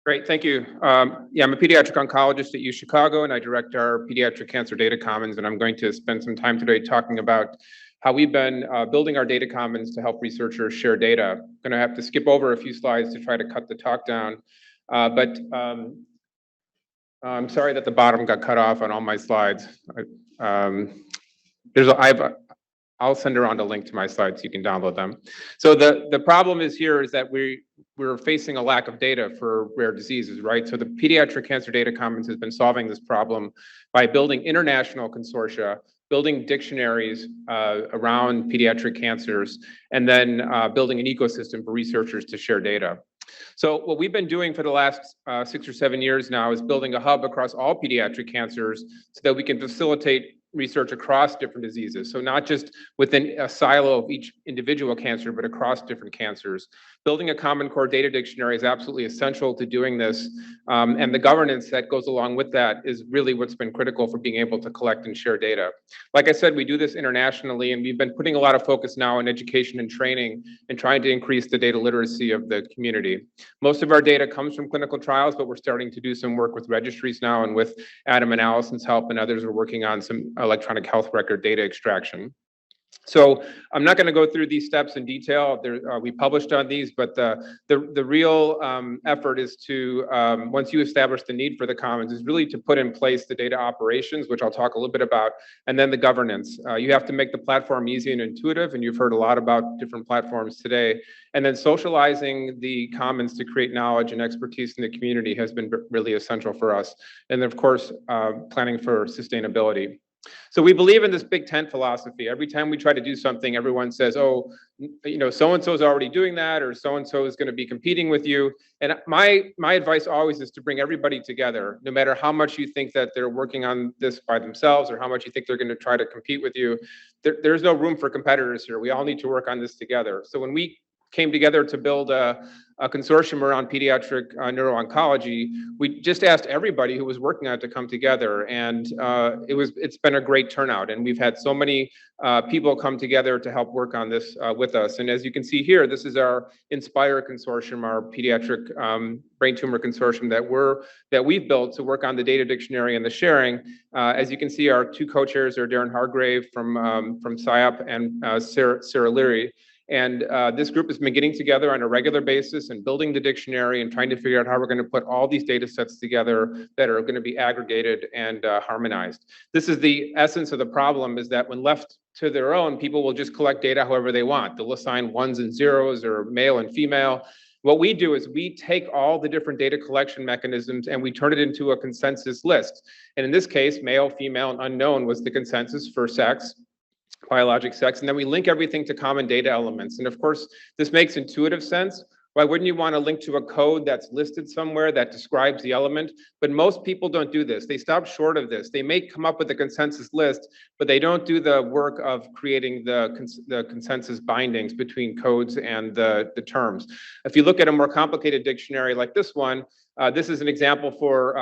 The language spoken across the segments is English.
Great, thank you. Yeah, I'm a pediatric oncologist at U Chicago, and I direct our Pediatric Cancer Data Commons, and I'm going to spend some time today talking about how we've been building our data commons to help researchers share data. I'm going to have to skip over a few slides to try to cut the talk down, but I'm sorry that the bottom got cut off on all my slides. I'll send around a link to my slides so you can download them. So the problem is that we're facing a lack of data for rare diseases, right? So the Pediatric Cancer Data Commons has been solving this problem by building international consortia, building dictionaries around pediatric cancers, and then building an ecosystem for researchers to share data. So what we've been doing for the last 6 or 7 years now is building a hub across all pediatric cancers so that we can facilitate research across different diseases. So not just within a silo of each individual cancer, but across different cancers. Building a common core data dictionary is absolutely essential to doing this. And the governance that goes along with that is really what's been critical for being able to collect and share data. Like I said, we do this internationally, and we've been putting a lot of focus now on education and training and trying to increase the data literacy of the community. Most of our data comes from clinical trials, but we're starting to do some work with registries now, and with Adam and Allison's help and others are working on some electronic health record data extraction. So I'm not going to go through these steps in detail. We published on these, but the real effort is to, once you establish the need for the commons, is really to put in place the data operations, which I'll talk a little bit about, and then the governance. You have to make the platform easy and intuitive, and you've heard a lot about different platforms today. And then socializing the commons to create knowledge and expertise in the community has been really essential for us. And then, of course, planning for sustainability. So we believe in this big tent philosophy. Every time we try to do something, everyone says, oh, you know, so-and-so is already doing that, or so-and-so is going to be competing with you. And my advice always is to bring everybody together, no matter how much you think that they're working on this by themselves or how much you think they're going to try to compete with you. There's no room for competitors here. We all need to work on this together. So when we came together to build a consortium around pediatric neuro-oncology, we just asked everybody who was working on it to come together, and it's been a great turnout, and we've had so many people come together to help work on this with us. And as you can see here, this is our Inspire consortium, our pediatric brain tumor consortium that we've built to work on the data dictionary and the sharing. As you can see, our two co-chairs are Darren Hargrave from SciOp and Sarah Leary. And this group has been getting together on a regular basis and building the dictionary and trying to figure out how we're going to put all these data sets together that are going to be aggregated and harmonized. This is the essence of the problem, is that when left to their own, people will just collect data however they want. They'll assign ones and zeros or male and female. What we do is we take all the different data collection mechanisms and we turn it into a consensus list. And in this case, male, female, and unknown was the consensus for sex, biologic sex, and then we link everything to common data elements. And of course, this makes intuitive sense. Why wouldn't you want to link to a code that's listed somewhere that describes the element? But most people don't do this. They stop short of this. They may come up with a consensus list, but they don't do the work of creating the consensus bindings between codes and the terms. If you look at a more complicated dictionary like this one, this is an example for,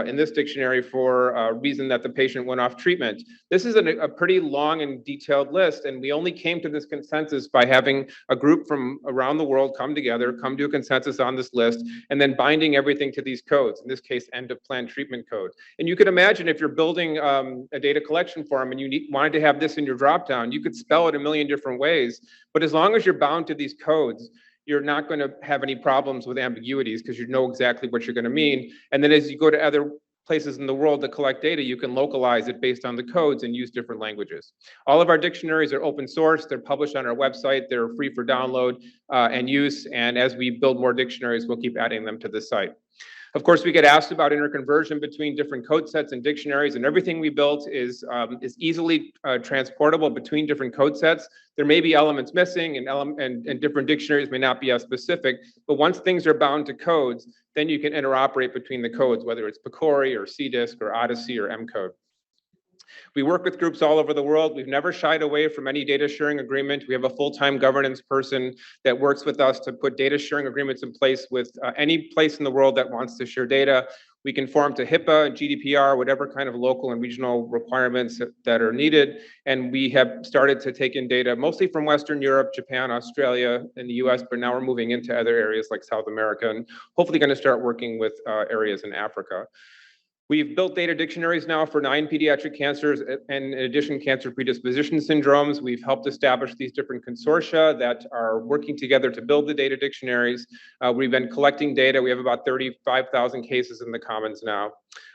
in this dictionary, for a reason that the patient went off treatment. This is a pretty long and detailed list, and we only came to this consensus by having a group from around the world come together, come to a consensus on this list, and then binding everything to these codes, in this case, end of plan treatment code. And you could imagine if you're building a data collection form and you wanted to have this in your dropdown, you could spell it a million different ways, but as long as you're bound to these codes, you're not going to have any problems with ambiguities because you know exactly what you're going to mean. And then as you go to other places in the world to collect data, you can localize it based on the codes and use different languages. All of our dictionaries are open source. They're published on our website. They're free for download and use. And as we build more dictionaries, we'll keep adding them to the site. Of course, we get asked about interconversion between different code sets and dictionaries, and everything we built is easily transportable between different code sets. There may be elements missing, and different dictionaries may not be as specific, but once things are bound to codes, then you can interoperate between the codes, whether it's PCORI or CDISC or Odyssey or M-code. We work with groups all over the world. We've never shied away from any data sharing agreement. We have a full-time governance person that works with us to put data sharing agreements in place with any place in the world that wants to share data. We conform to HIPAA, GDPR, whatever kind of local and regional requirements that are needed. And we have started to take in data mostly from Western Europe, Japan, Australia, and the US, but now we're moving into other areas like South America, and hopefully going to start working with areas in Africa. We've built data dictionaries now for 9 pediatric cancers, and in addition, cancer predisposition syndromes. We've helped establish these different consortia that are working together to build the data dictionaries. We've been collecting data. We have about 35,000 cases in the Commons now.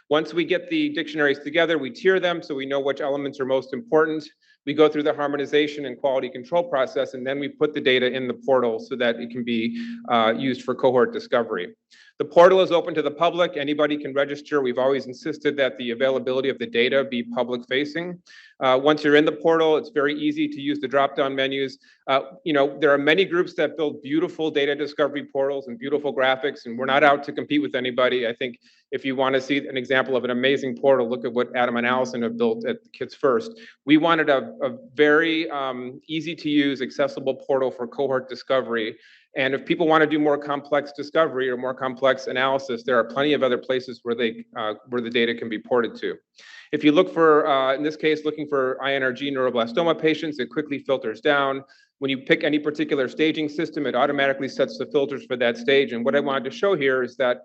Once we get the dictionaries together, we tier them so we know which elements are most important. We go through the harmonization and quality control process, and then we put the data in the portal so that it can be used for cohort discovery. The portal is open to the public. Anybody can register. We've always insisted that the availability of the data be public facing. Once you're in the portal, it's very easy to use the drop-down menus. There are many groups that build beautiful data discovery portals and beautiful graphics, and we're not out to compete with anybody. I think if you want to see an example of an amazing portal, look at what Adam and Allison have built at Kids First. We wanted a very easy to use, accessible portal for cohort discovery. And if people want to do more complex discovery or more complex analysis, there are plenty of other places where the data can be ported to. If you look for, in this case, looking for INRG neuroblastoma patients, it quickly filters down. When you pick any particular staging system, it automatically sets the filters for that stage. And what I wanted to show here is that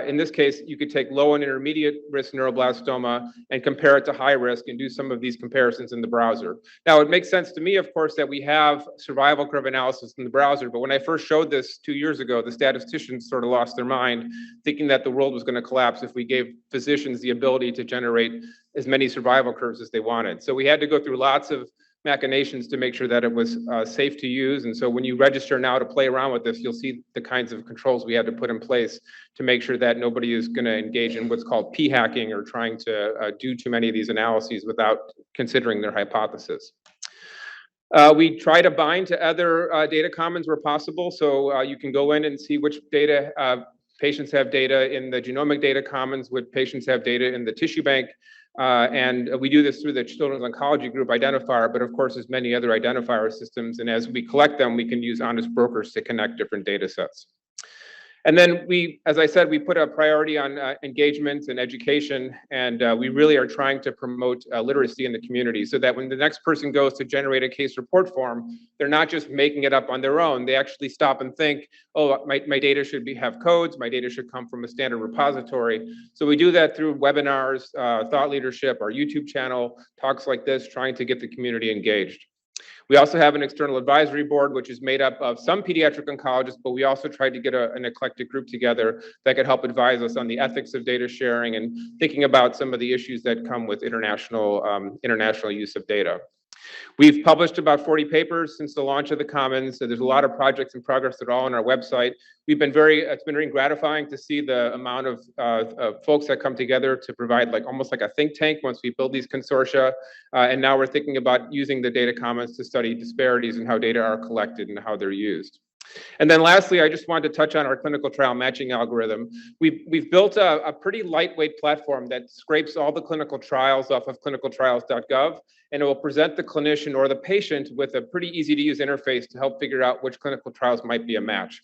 in this case, you could take low and intermediate risk neuroblastoma and compare it to high risk and do some of these comparisons in the browser. Now, it makes sense to me, of course, that we have survival curve analysis in the browser. But when I first showed this 2 years ago, the statisticians sort of lost their mind, thinking that the world was going to collapse if we gave physicians the ability to generate as many survival curves as they wanted. So we had to go through lots of machinations to make sure that it was safe to use. And so when you register now to play around with this, you'll see the kinds of controls we had to put in place to make sure that nobody is going to engage in what's called p-hacking or trying to do too many of these analyses without considering their hypothesis. We try to bind to other data commons where possible. So you can go in and see which data patients have data in the genomic data commons, which patients have data in the tissue bank. And we do this through the Children's Oncology Group identifier, but of course, there's many other identifier systems. And as we collect them, we can use honest brokers to connect different data sets. And then as I said, we put a priority on engagement and education, and we really are trying to promote literacy in the community so that when the next person goes to generate a case report form, they're not just making it up on their own. They actually stop and think, oh, my data should have codes, my data should come from a standard repository. So we do that through webinars, thought leadership, our YouTube channel, talks like this, trying to get the community engaged. We also have an external advisory board, which is made up of some pediatric oncologists, but we also tried to get an eclectic group together that could help advise us on the ethics of data sharing and thinking about some of the issues that come with international use of data. We've published about 40 papers since the launch of the Commons. So there's a lot of projects in progress that are all on our website. It's been very gratifying to see the amount of folks that come together to provide almost like a think tank once we build these consortia. And now we're thinking about using the data commons to study disparities in how data are collected and how they're used. And then lastly, I just wanted to touch on our clinical trial matching algorithm. We've built a pretty lightweight platform that scrapes all the clinical trials off of clinicaltrials.gov, and it will present the clinician or the patient with a pretty easy to use interface to help figure out which clinical trials might be a match.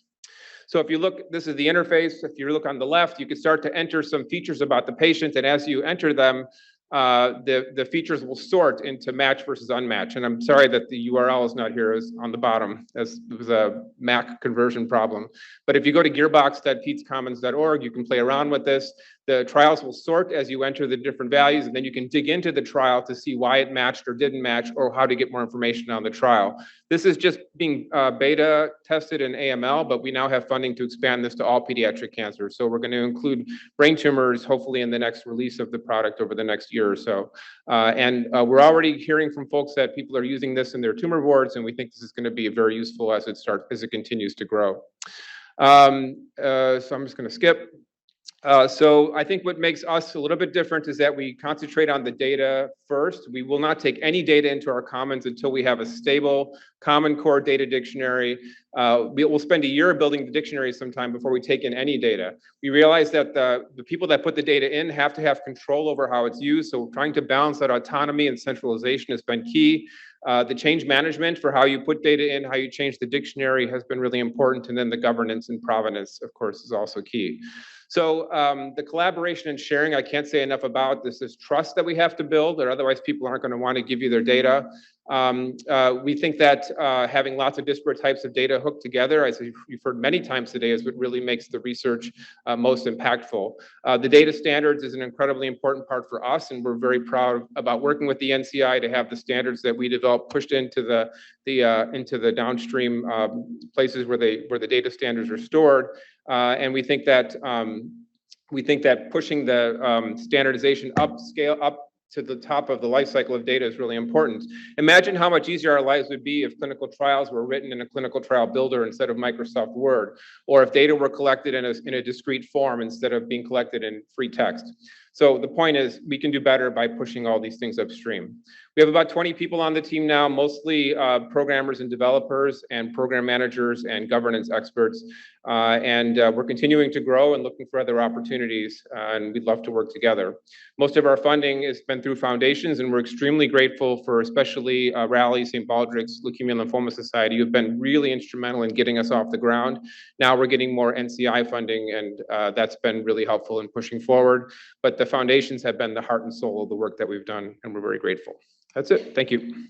So if you look, this is the interface. If you look on the left, you can start to enter some features about the patient, and as you enter them, the features will sort into match versus unmatch. And I'm sorry that the URL is not here, it's on the bottom, as it was a Mac conversion problem. But if you go to gearbox.petscommons.org, you can play around with this. The trials will sort as you enter the different values, and then you can dig into the trial to see why it matched or didn't match, or how to get more information on the trial. This is just being beta tested in AML, but we now have funding to expand this to all pediatric cancers. So we're going to include brain tumors, hopefully in the next release of the product over the next year or so. We're already hearing from folks that people are using this in their tumor boards, and we think this is going to be very useful as it continues to grow. So I'm just going to skip. So I think what makes us a little bit different is that we concentrate on the data first. We will not take any data into our commons until we have a stable common core data dictionary. We'll spend a year building the dictionary sometime before we take in any data. We realize that the people that put the data in have to have control over how it's used. So trying to balance that autonomy and centralization has been key. The change management for how you put data in, how you change the dictionary has been really important. And then the governance and provenance, of course, is also key. So the collaboration and sharing, I can't say enough about. This is trust that we have to build, or otherwise people aren't going to want to give you their data. We think that having lots of disparate types of data hooked together, as you've heard many times today, is what really makes the research most impactful. The data standards is an incredibly important part for us, and we're very proud about working with the NCI to have the standards that we develop pushed into the downstream places where the data standards are stored. And we think that pushing the standardization scale up to the top of the life cycle of data is really important. Imagine how much easier our lives would be if clinical trials were written in a clinical trial builder instead of Microsoft Word, or if data were collected in a discrete form instead of being collected in free text. So the point is, we can do better by pushing all these things upstream. We have about 20 people on the team now, mostly programmers and developers and program managers and governance experts. And we're continuing to grow and looking for other opportunities, and we'd love to work together. Most of our funding has been through foundations, and we're extremely grateful for especially Raleigh, St. Baldrick's Leukemia and Lymphoma Society, who've been really instrumental in getting us off the ground. Now we're getting more NCI funding, and that's been really helpful in pushing forward. But the foundations have been the heart and soul of the work that we've done, and we're very grateful. That's it. Thank you.